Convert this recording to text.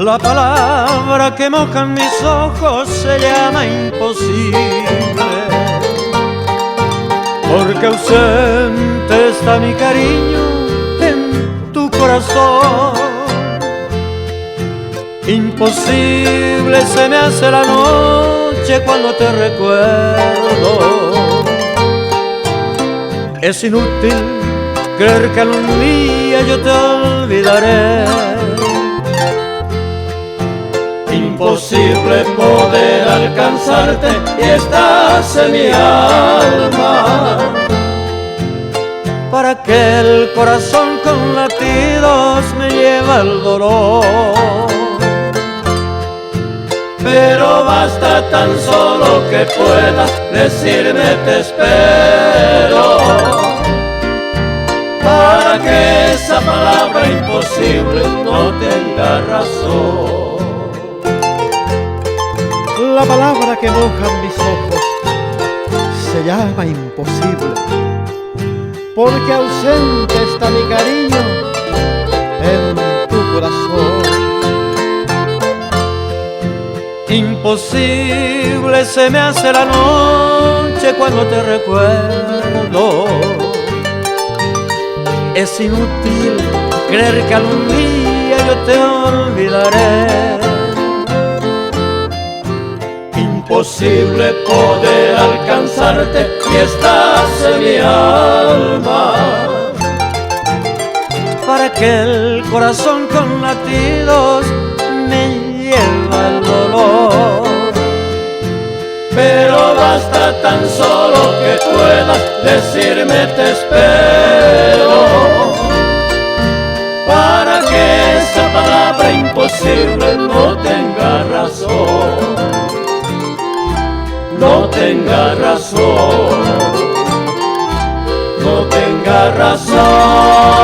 La palabra que mojan mis ojos se llama imposible, porque ausente está mi cariño en tu corazón. Imposible se me hace la noche cuando te recuerdo. Es inútil creer que algún día yo te olvidaré. Imposible poder alcanzarte y estás en mi alma. Para que el corazón con latidos me lleva al dolor. Pero basta tan solo que puedas decirme te espero, para que esa palabra imposible no tenga razón. La palabra que moja mis ojos se llama imposible, porque ausente está mi cariño en tu corazón. Imposible se me hace la noche cuando te recuerdo. Es inútil creer que algún día yo te olvidaré. Imposible poder alcanzarte y estás en mi alma, para que el corazón con latidos me lleva al dolor. Pero basta tan solo que puedas decirme te espero, para que esa palabra imposible no tenga razón. No tenga razón, no tenga razón.